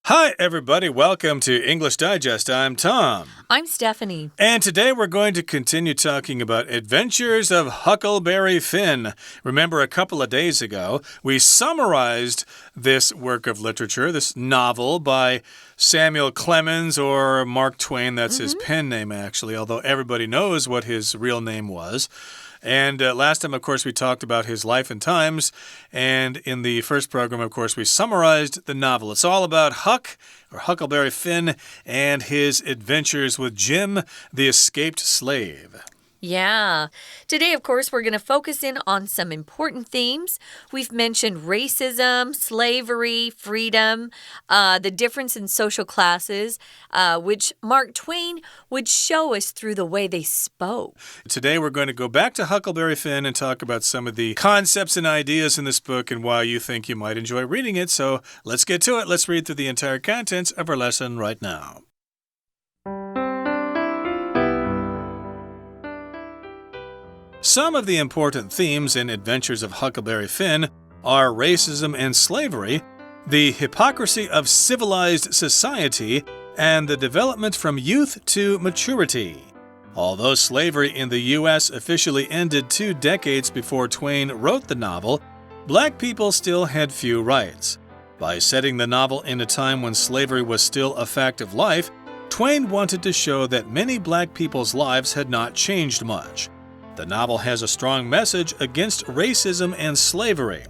Hi, everybody. Welcome to English Digest. I'm Tom. I'm Stephanie. And today we're going to continue talking about Adventures of Huckleberry Finn. Remember, a couple of days ago, we summarized this work of literature, this novel by Samuel Clemens or Mark Twain. That's his pen name, actually, although everybody knows what his real name was. And last time, of course, we talked about his life and times. And in the first program, of course, we summarized the novel. It's all about Huck, or Huckleberry Finn, and his adventures with Jim, the escaped slave. Yeah. Today, of course, we're going to focus in on some important themes. We've mentioned racism, slavery, freedom, the difference in social classes, which Mark Twain would show us through the way they spoke. Today, we're going to go back to Huckleberry Finn and talk about some of the concepts and ideas in this book and why you think you might enjoy reading it. So let's get to it. Let's read through the entire contents of our lesson right now. Some of the important themes in Adventures of Huckleberry Finn are racism and slavery, the hypocrisy of civilized society, and the development from youth to maturity. Although slavery in the U.S. officially ended 2 decades before Twain wrote the novel, black people still had few rights. By setting the novel in a time when slavery was still a fact of life, Twain wanted to show that many black people's lives had not changed much. The novel has a strong message against racism and slavery.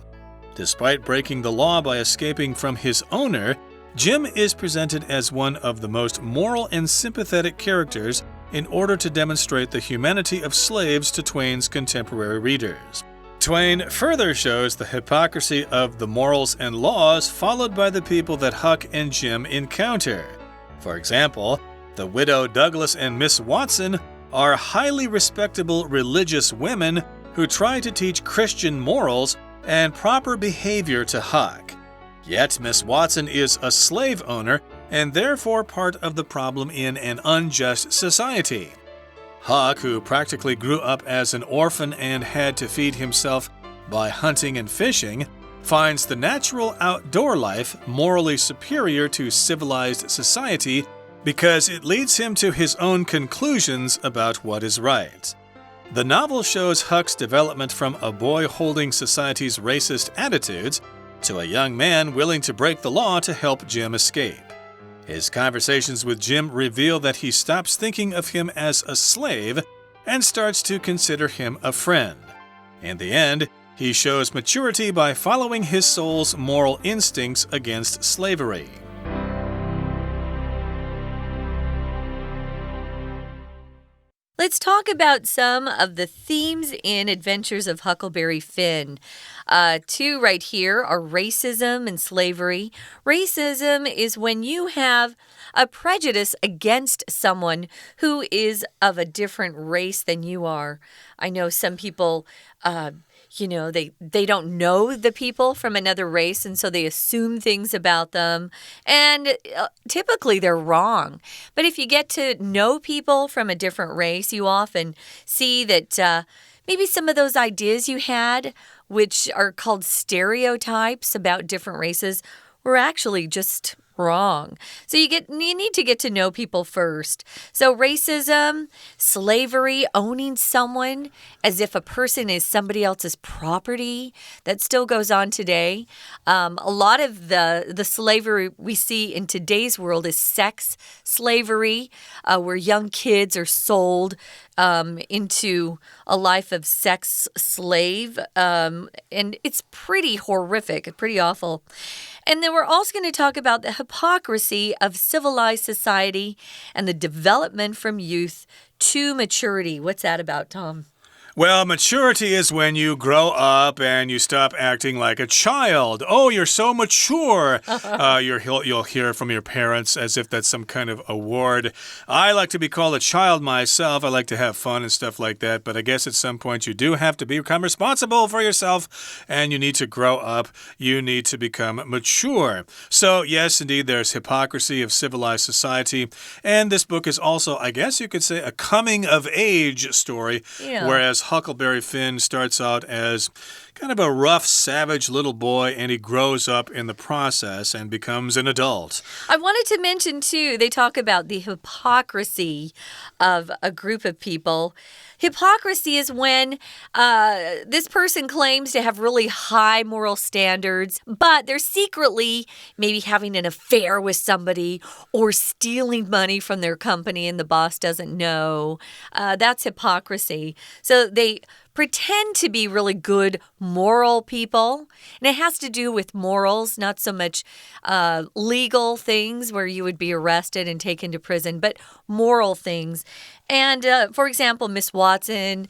Despite breaking the law by escaping from his owner, Jim is presented as one of the most moral and sympathetic characters in order to demonstrate the humanity of slaves to Twain's contemporary readers. Twain further shows the hypocrisy of the morals and laws followed by the people that Huck and Jim encounter. For example, the widow Douglas and Miss Watson are highly respectable religious women who try to teach Christian morals and proper behavior to Huck. Yet Miss Watson is a slave owner and therefore part of the problem in an unjust society. Huck, who practically grew up as an orphan and had to feed himself by hunting and fishing, finds the natural outdoor life morally superior to civilized society because it leads him to his own conclusions about what is right. The novel shows Huck's development from a boy holding society's racist attitudes to a young man willing to break the law to help Jim escape. His conversations with Jim reveal that he stops thinking of him as a slave and starts to consider him a friend. In the end, he shows maturity by following his soul's moral instincts against slavery. Let's talk about some of the themes in Adventures of Huckleberry Finn. 2 right here are racism and slavery. Racism is when you have a prejudice against someone who is of a different race than you are. I know some people they don't know the people from another race, and so they assume things about them. And typically they're wrong. But if you get to know people from a different race, you often see that maybe some of those ideas you had, which are called stereotypes about different races, were actually just wrong. So you need to get to know people first. So racism, slavery, owning someone as if a person is somebody else's property, that still goes on today. A lot of the slavery we see in today's world is sex slavery, where young kids are sold into a life of sex slave. And it's pretty horrific, pretty awful. And then we're also going to talk about the hypocrisy of civilized society and the development from youth to maturity. What's that about, Tom? Well, maturity is when you grow up and you stop acting like a child. Oh, you're so mature. You'll hear from your parents as if that's some kind of award. I like to be called a child myself. I like to have fun and stuff like that. But I guess at some point you do have to become responsible for yourself and you need to grow up. You need to become mature. So, yes, indeed, there's hypocrisy of civilized society. And this book is also, I guess you could say, a coming-of-age story, whereas Huckleberry Finn starts out as kind of a rough, savage little boy, and he grows up in the process and becomes an adult. I wanted to mention, too, they talk about the hypocrisy of a group of people. Hypocrisy is when this person claims to have really high moral standards, but they're secretly maybe having an affair with somebody or stealing money from their company and the boss doesn't know. That's hypocrisy. So they pretend to be really good moral people. And it has to do with morals, not so much legal things where you would be arrested and taken to prison, but moral things. And for example, Miss Watson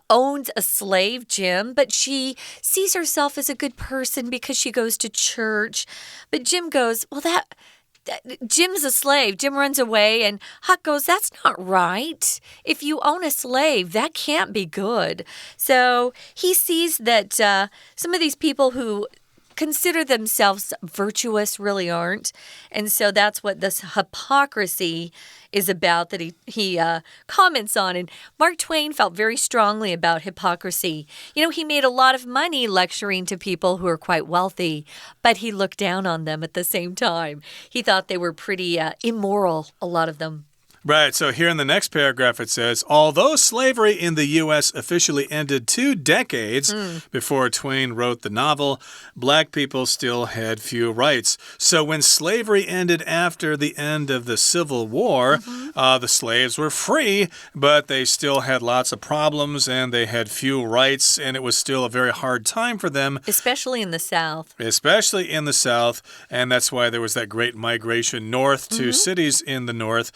owns a slave, Jim, but she sees herself as a good person because she goes to church. But Jim goes, well, Jim's a slave. Jim runs away, and Huck goes, that's not right. If you own a slave, that can't be good. So he sees that some of these people who consider themselves virtuous really aren't. And so that's what this hypocrisy is about that he comments on. And Mark Twain felt very strongly about hypocrisy. You know, he made a lot of money lecturing to people who are quite wealthy, but he looked down on them at the same time. He thought they were pretty immoral, a lot of them. Right, so here in the next paragraph it says, although slavery in the U.S. officially ended 2 decades before Twain wrote the novel, black people still had few rights. So when slavery ended after the end of the Civil War, the slaves were free, but they still had lots of problems and they had few rights, and it was still a very hard time for them. Especially in the South. Especially in the South, and that's why there was that great migration north to cities in the North.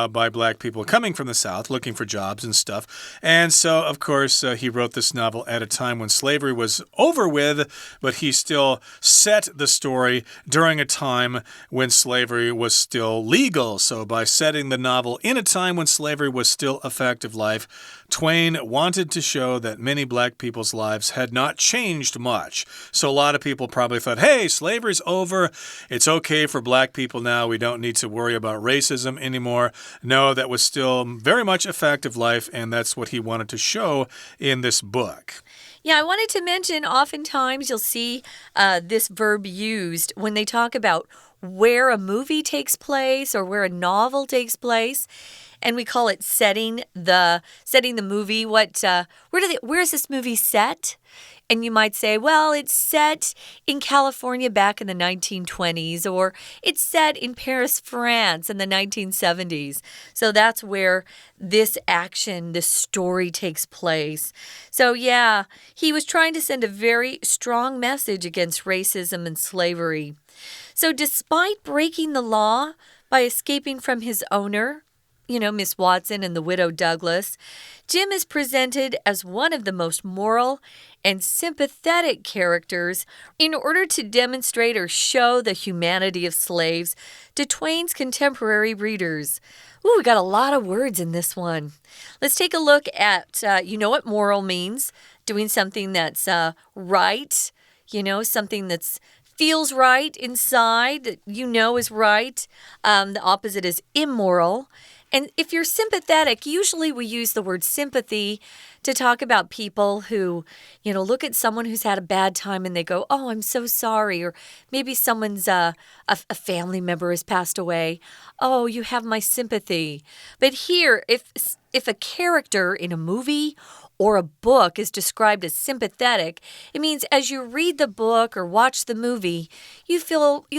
By black people coming from the South looking for jobs and stuff. And so, of course, he wrote this novel at a time when slavery was over with, but he still set the story during a time when slavery was still legal. So by setting the novel in a time when slavery was still a fact of life, Twain wanted to show that many black people's lives had not changed much. So a lot of people probably thought, hey, slavery's over. It's okay for black people now. We don't need to worry about racism anymore. No, that was still very much a fact of life, and that's what he wanted to show in this book. Yeah, I wanted to mention oftentimes you'll see this verb used when they talk about where a movie takes place or where a novel takes place. And we call it setting the movie. Where is this movie set? And you might say, well, it's set in California back in the 1920s, or it's set in Paris, France in the 1970s. So that's where this action, this story takes place. So yeah, he was trying to send a very strong message against racism and slavery. So despite breaking the law by escaping from his owner, Miss Watson and the widow Douglas, Jim is presented as one of the most moral and sympathetic characters in order to demonstrate or show the humanity of slaves to Twain's contemporary readers. Ooh, we got a lot of words in this one. Let's take a look at, what moral means. Doing something that's right, something that's feels right inside, that is right. The opposite is immoral. And if you're sympathetic, usually we use the word sympathy to talk about people who, look at someone who's had a bad time and they go, oh, I'm so sorry. Or maybe someone's a family member has passed away. Oh, you have my sympathy. But here, if a character in a movie or a book is described as sympathetic, it means as you read the book or watch the movie, you'll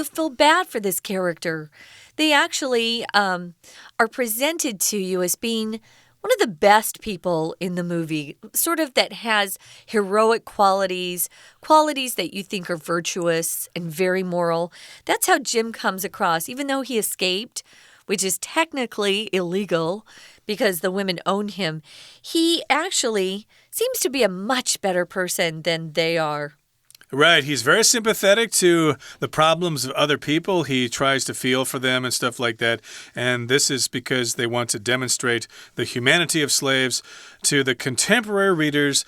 feel bad for this character. They actually are presented to you as being one of the best people in the movie, sort of that has heroic qualities that you think are virtuous and very moral. That's how Jim comes across, even though he escaped, which is technically illegal because the women own him. He actually seems to be a much better person than they are. Right, he's very sympathetic to the problems of other people. He tries to feel for them and stuff like that. And this is because they want to demonstrate the humanity of slaves to the contemporary readers.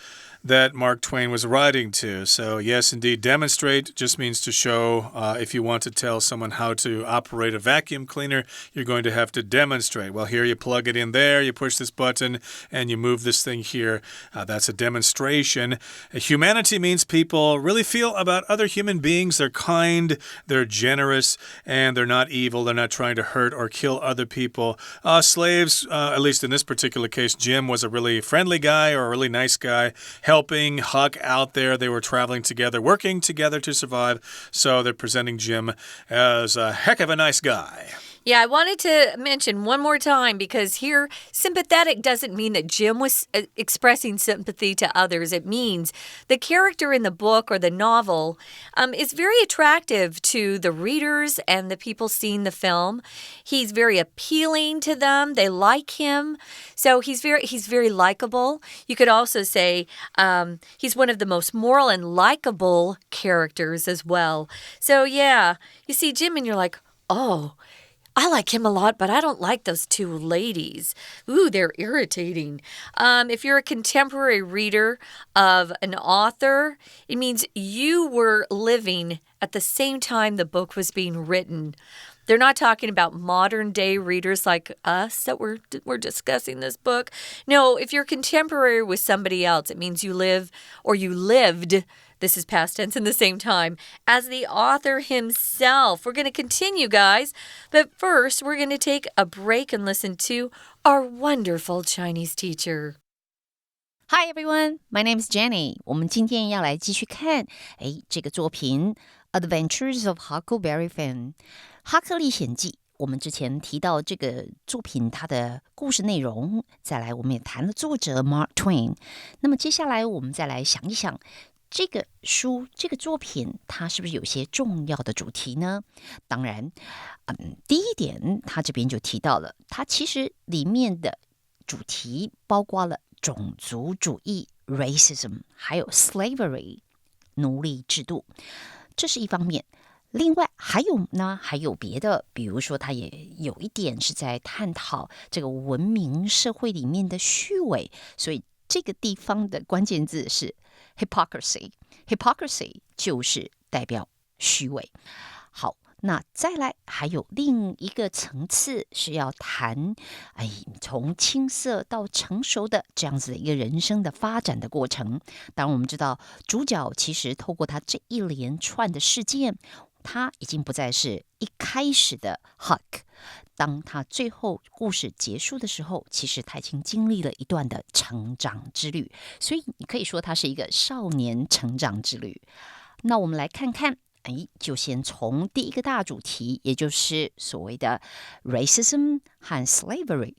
that Mark Twain was writing to. So, yes, indeed, demonstrate just means to show. If you want to tell someone how to operate a vacuum cleaner, you're going to have to demonstrate. Well, here you plug it in there, you push this button, and you move this thing here. That's a demonstration. Humanity means people really feel about other human beings. They're kind, they're generous, and they're not evil. They're not trying to hurt or kill other people. Slaves, at least in this particular case, Jim was a really friendly guy or a really nice guy, helping Huck out there. They were traveling together, working together to survive. So they're presenting Jim as a heck of a nice guy. Yeah, I wanted to mention one more time because here, sympathetic doesn't mean that Jim was expressing sympathy to others. It means the character in the book or the novel is very attractive to the readers and the people seeing the film. He's very appealing to them. They like him. So he's very likable. You could also say he's one of the most moral and likable characters as well. So yeah, you see Jim and you're like, oh, I like him a lot, but I don't like those two ladies. Ooh, they're irritating. If you're a contemporary reader of an author, it means you were living at the same time the book was being written. They're not talking about modern-day readers like us that we're discussing this book. No, if you're contemporary with somebody else, it means you live or you lived. This is past tense in the same time as the author himself. We're going to continue, guys. But first, we're going to take a break and listen to our wonderful Chinese teacher. Hi everyone, my name is Jenny. 我们今天要来继续看这个作品 Adventures of Huckleberry Finn 哈克历险记。我们之前提到这个作品它的故事内容，再来我们也谈了作者 Mark Twain。那么接下来我们再来想一想这个书这个作品它是不是有些重要的主题呢？当然第一点它这边就提到了，它其实里面的主题包括了种族主义 racism 还有 slavery 奴隶制度，这是一方面。另外还有别的，比如说它也有一点是在探讨这个文明社会里面的虚伪，所以这个地方的关键字是 hypocrisy 就是代表虚伪。好，那再来还有另一个层次是要谈从青涩到成熟的这样子的一个人生的发展的过程。当然我们知道主角其实透过他这一连串的事件，他已经不再是一开始的 Huck， 当他最后故事结束的时候，其实他已经经历了一段的成长之旅，所以你可以说他是一个少年成长之旅。那我们来看看就先从第一个大主题，也就是所谓的 racism 和 slavery。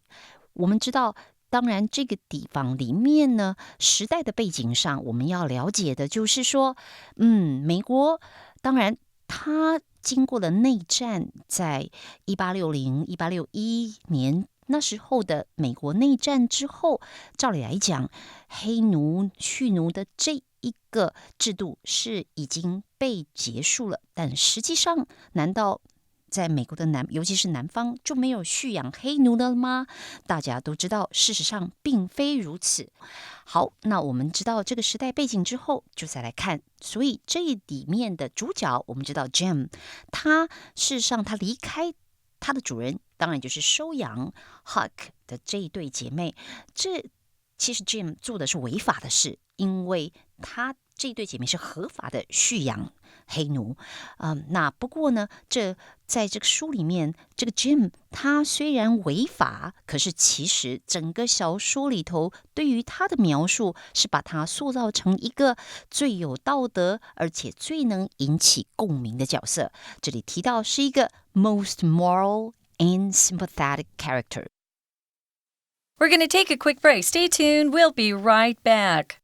我们知道当然这个地方里面呢，时代的背景上我们要了解的就是说美国当然它经过了内战，在1860、1861年那时候的美国内战之后，照理来讲黑奴蓄奴的这一个制度是已经被结束了，但实际上难道在美国的尤其是南方就没有蓄养黑奴了吗？大家都知道事实上并非如此。好，那我们知道这个时代背景之后，就再来看，所以这里面的主角我们知道 Jim， 他事实上他离开他的主人，当然就是收养 Huck 的这一对姐妹，这其实 Jim 做的是违法的事，因为他这对姐妹是合法的蓄养黑奴。那不过呢，在这个书里面，这个 Jim 他虽然违法，可是其实整个小说里头对于他的描述是把他塑造成一个最有道德而且最能引起共鸣的角色。这里提到是一个 most moral and sympathetic character。 We're going to take a quick break. Stay tuned. We'll be right back.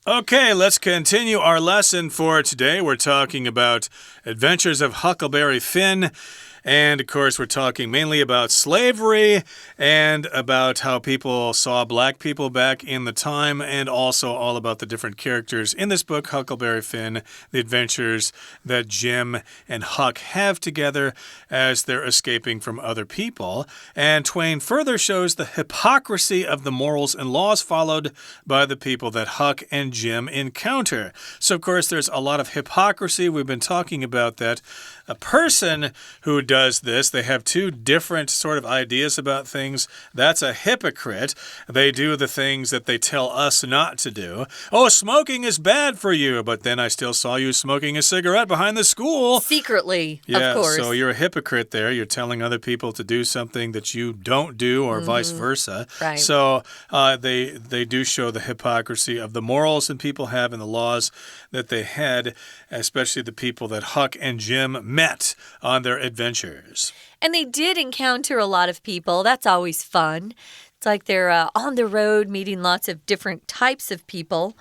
Okay, let's continue our lesson for today. We're talking about Adventures of Huckleberry Finn. And, of course, we're talking mainly about slavery and about how people saw black people back in the time, and also all about the different characters in this book, Huckleberry Finn, the adventures that Jim and Huck have together as they're escaping from other people. And Twain further shows the hypocrisy of the morals and laws followed by the people that Huck and Jim encounter. So, of course, there's a lot of hypocrisy. We've been talking about that. A person who does this, they have two different sort of ideas about things. That's a hypocrite. They do the things that they tell us not to do. Oh, smoking is bad for you, but then I still saw you smoking a cigarette behind the school. Secretly, yeah, of course. So you're a hypocrite there. You're telling other people to do something that you don't do, or vice versa. Right. So they do show the hypocrisy of the morals that people have and the laws that they had, especially the people that Huck and Jim met on their adventures. And they did encounter a lot of people. That's always fun. It's like they're on the road meeting lots of different types of people.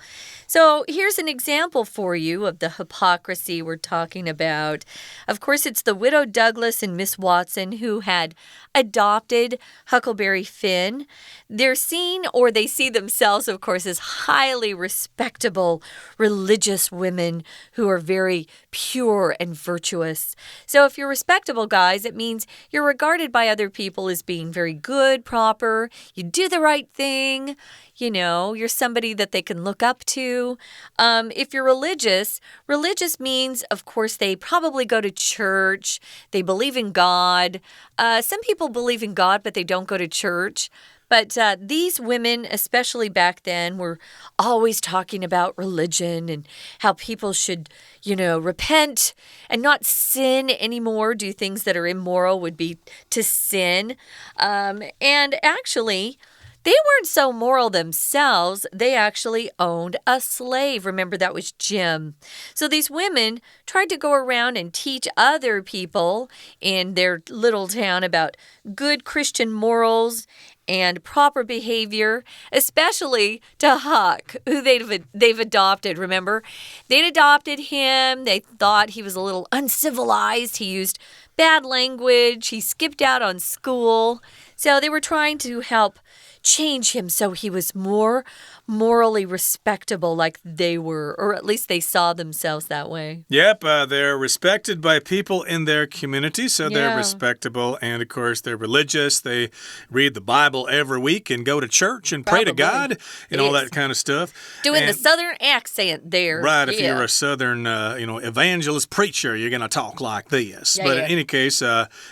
So here's an example for you of the hypocrisy we're talking about. Of course, it's the widow Douglas and Miss Watson who had adopted Huckleberry Finn. They're seen, or they see themselves, of course, as highly respectable religious women who are very pure and virtuous. So if you're respectable, guys, it means you're regarded by other people as being very good, proper. You do the right thing. You know, you're somebody that they can look up to. If you're religious means, of course, they probably go to church. They believe in God. Some people believe in God, but they don't go to church. But these women, especially back then, were always talking about religion and how people should, repent and not sin anymore. Do things that are immoral would be to sin. And actually, they weren't so moral themselves. They actually owned a slave. Remember, that was Jim. So these women tried to go around and teach other people in their little town about good Christian morals and proper behavior, especially to Huck, who they've adopted, remember? They'd adopted him. They thought he was a little uncivilized. He used bad language. He skipped out on school. So they were trying to help change him so he was more morally respectable like they were, or at least they saw themselves that way. Yep, they're respected by people in their community, so they're respectable. And, of course, they're religious. They read the Bible every week and go to church and pray to God and all that kind of stuff. Doing the southern accent there. Right, if you're a southern, evangelist preacher, you're going to talk like this. But in any case,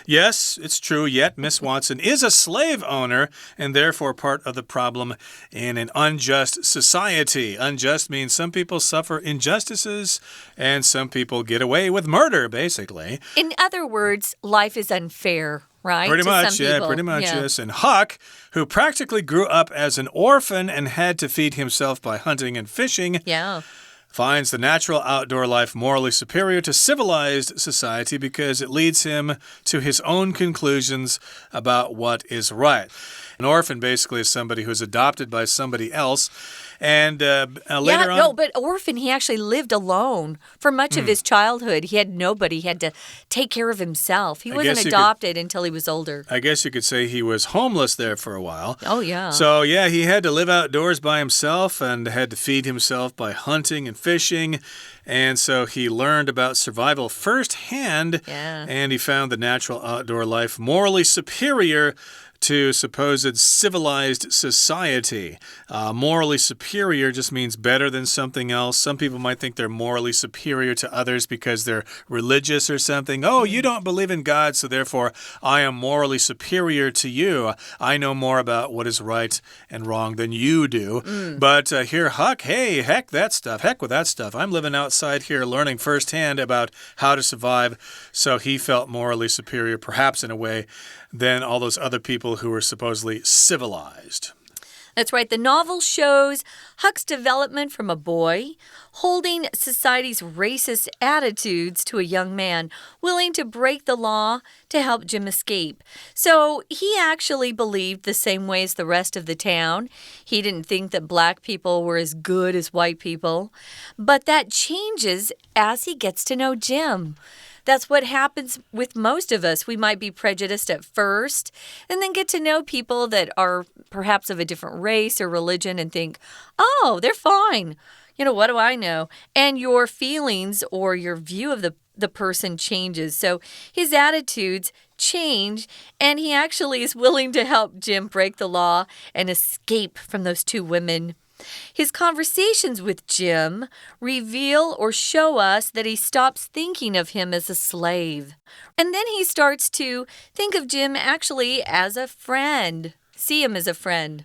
yes, it's true, yet Miss Watson is a slave owner and therefore part of the problem in an unjust society. Unjust means some people suffer injustices and some people get away with murder, basically. In other words, life is unfair, right? Pretty much, yes. And Huck, who practically grew up as an orphan and had to feed himself by hunting and fishing, finds the natural outdoor life morally superior to civilized society because it leads him to his own conclusions about what is right. An orphan basically is somebody who's adopted by somebody else. And later on... No, but orphan, he actually lived alone for much of his childhood. He had nobody. He had to take care of himself. He wasn't adopted until he was older. I guess you could say he was homeless there for a while. Oh, yeah. So, yeah, he had to live outdoors by himself and had to feed himself by hunting and fishing. And so he learned about survival firsthand. And he found the natural outdoor life morally superior to supposed civilized society. Morally superior just means better than something else. Some people might think they're morally superior to others because they're religious or something. Oh, you don't believe in God, so therefore I am morally superior to you. I know more about what is right and wrong than you do. But here, Huck, hey, heck that stuff. Heck with that stuff. I'm living outside here learning firsthand about how to survive. So he felt morally superior, perhaps in a way, than all those other people who were supposedly civilized. That's right. The novel shows Huck's development from a boy holding society's racist attitudes to a young man willing to break the law to help Jim escape. So he actually believed the same way as the rest of the town. He didn't think that black people were as good as white people. But that changes as he gets to know Jim. That's what happens with most of us. We might be prejudiced at first and then get to know people that are perhaps of a different race or religion and think, oh, they're fine. What do I know? And your feelings or your view of the person changes. So his attitudes change, and he actually is willing to help Jim break the law and escape from those two women. His conversations with Jim reveal or show us that he stops thinking of him as a slave. And then he starts to think of Jim actually as a friend, see him as a friend.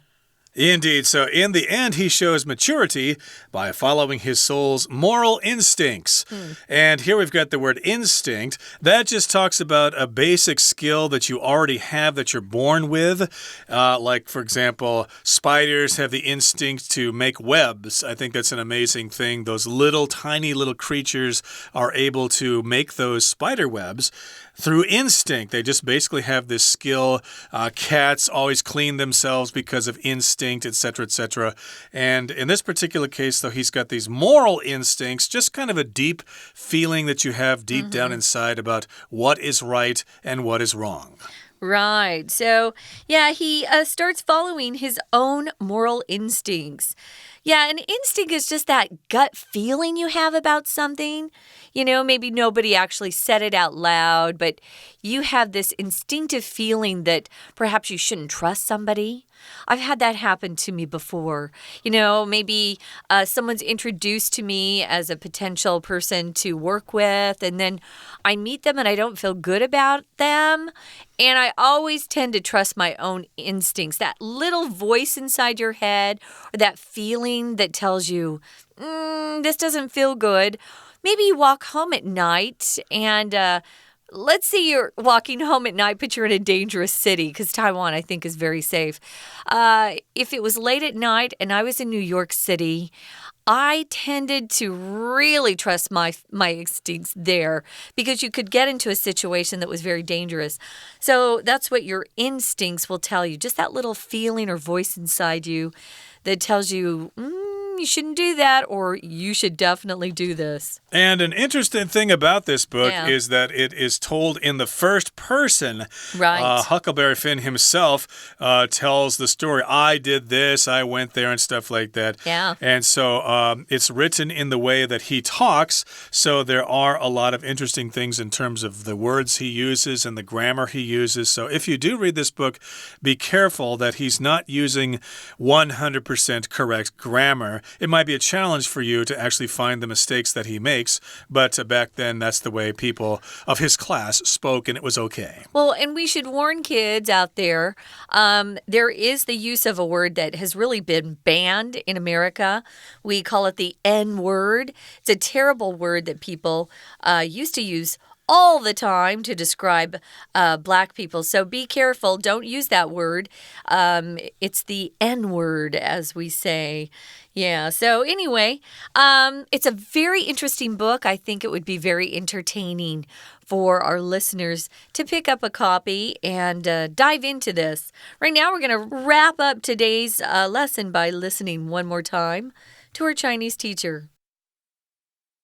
Indeed. So in the end, he shows maturity by following his soul's moral instincts. And here we've got the word instinct. That just talks about a basic skill that you already have that you're born with. Like, for example, spiders have the instinct to make webs. I think that's an amazing thing. Those tiny little creatures are able to make those spider webs through instinct. They just basically have this skill. Cats always clean themselves because of instinct, etc., etc. And in this particular case, though, he's got these moral instincts, just kind of a deep feeling that you have deep down inside about what is right and what is wrong. Right. So, yeah, he starts following his own moral instincts. Yeah, an instinct is just that gut feeling you have about something. Maybe nobody actually said it out loud, but you have this instinctive feeling that perhaps you shouldn't trust somebody. I've had that happen to me before. Maybe someone's introduced to me as a potential person to work with, and then I meet them and I don't feel good about them. And I always tend to trust my own instincts, that little voice inside your head, or that feeling that tells you, this doesn't feel good. Maybe you walk home at night and let's say you're walking home at night, but you're in a dangerous city, because Taiwan, I think, is very safe. If it was late at night and I was in New York City, I tended to really trust my instincts there, because you could get into a situation that was very dangerous. So that's what your instincts will tell you, just that little feeling or voice inside you that tells you, you shouldn't do that, or you should definitely do this. And an interesting thing about this book is that it is told in the first person. Right. Huckleberry Finn himself tells the story. I did this, I went there, and stuff like that. Yeah. And so it's written in the way that he talks. So there are a lot of interesting things in terms of the words he uses and the grammar he uses. So if you do read this book, be careful that he's not using 100% correct grammar. It might be a challenge for you to actually find the mistakes that he makes, but back then that's the way people of his class spoke, and it was okay. Well, and we should warn kids out there, there is the use of a word that has really been banned in America. We call it the N-word. It's a terrible word that people used to use all the time to describe black people. So be careful. Don't use that word. It's the N-word, as we say. Yeah, so anyway, it's a very interesting book. I think it would be very entertaining for our listeners to pick up a copy and dive into this. Right now, we're going to wrap up today's lesson by listening one more time to our Chinese teacher.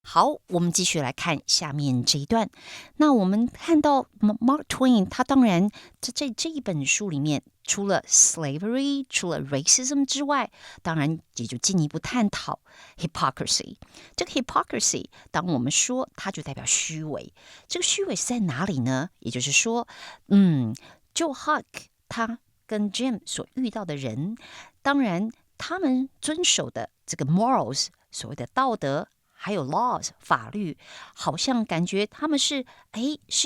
好，我们继续来看下面这一段。那我们看到 Mark Twain， 他当然在这一本书里面，除了 slavery， 除了 racism 之外，当然也就进一步探讨 hypocrisy。这个 hypocrisy， 当我们说它就代表虚伪，这个虚伪是在哪里呢？也就是说，Joe Huck 他跟 Jim 所遇到的人，当然他们遵守的这个 morals， 所谓的道德。还有 laws 法律，好像感觉他们是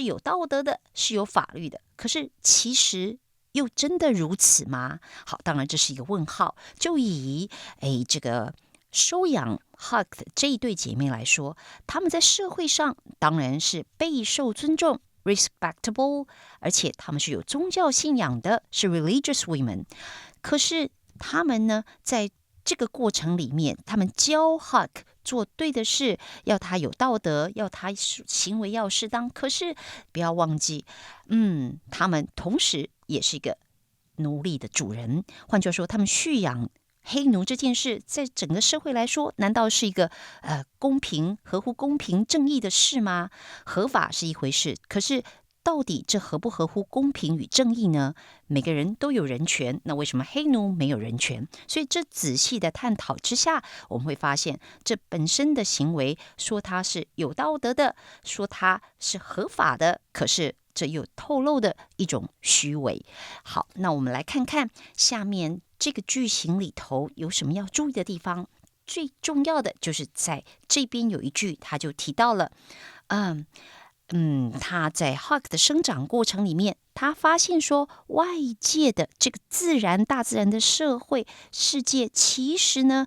有道德的，是有法律的，可是其实又真的如此吗？好，当然这是一个问号。就以这个收养 Huck 这一对姐妹来说，她们在社会上当然是备受尊重 respectable， 而且她们是有宗教信仰的，是 religious women。可是她们呢，在这个过程里面，她们教 Huck做对的事，要他有道德，要他行为要适当。可是不要忘记，他们同时也是一个奴隶的主人。换句话说，他们蓄养黑奴这件事在整个社会来说，难道是一个公平、合乎公平正义的事吗？合法是一回事，可是到底这合不合乎公平与正义呢？每个人都有人权，那为什么黑奴没有人权？所以这仔细的探讨之下，我们会发现这本身的行为，说它是有道德的，说它是合法的，可是这又透露的一种虚伪。好，那我们来看看下面这个句型里头有什么要注意的地方。最重要的就是在这边有一句，他就提到了，他在 Huck 的生长过程里面，他发现说，外界的这个大自然的社会世界，其实呢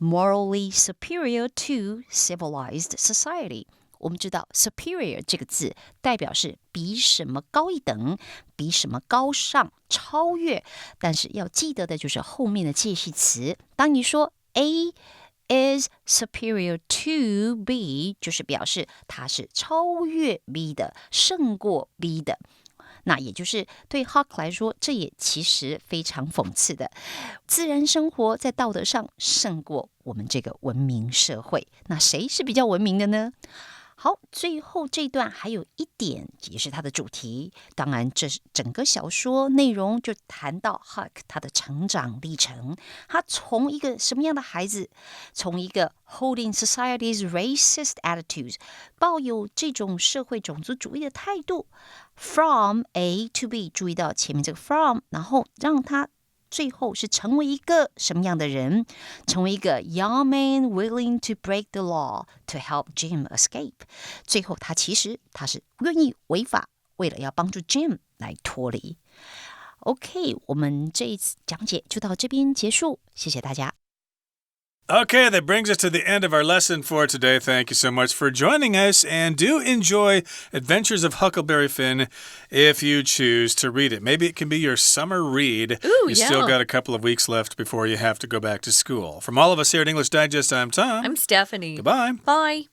morally superior to civilized society。我们知道 superior 这个字代表是比什么高一等，比什么高尚、超越，但是要记得的就是后面的介系词。当你说 A is superior to B， 就是表示它是超越 B 的，胜过 B 的。那也就是对 Huck 来说，这也其实非常讽刺的。自然生活在道德上胜过我们这个文明社会，那谁是比较文明的呢？好，最后这段还有一点也是它的主题，当然这是整个小说内容就谈到 Huck 他的成长历程，他从一个什么样的孩子，从一个 holding society's racist attitudes， 抱有这种社会种族主义的态度 from A to B， 注意到前面这个 from， 然后让他最后是成为一个什么样的人？成为一个 young man willing to break the law to help Jim escape。最后他是愿意违法，为了要帮助 Jim 来脱离。OK， 我们这一次讲解就到这边结束，谢谢大家。Okay, that brings us to the end of our lesson for today. Thank you so much for joining us, and do enjoy Adventures of Huckleberry Finn if you choose to read it. Maybe it can be your summer read. Ooh, you yeah. still got a couple of weeks left before you have to go back to school. From all of us here at English Digest, I'm Tom. I'm Stephanie. Goodbye. Bye.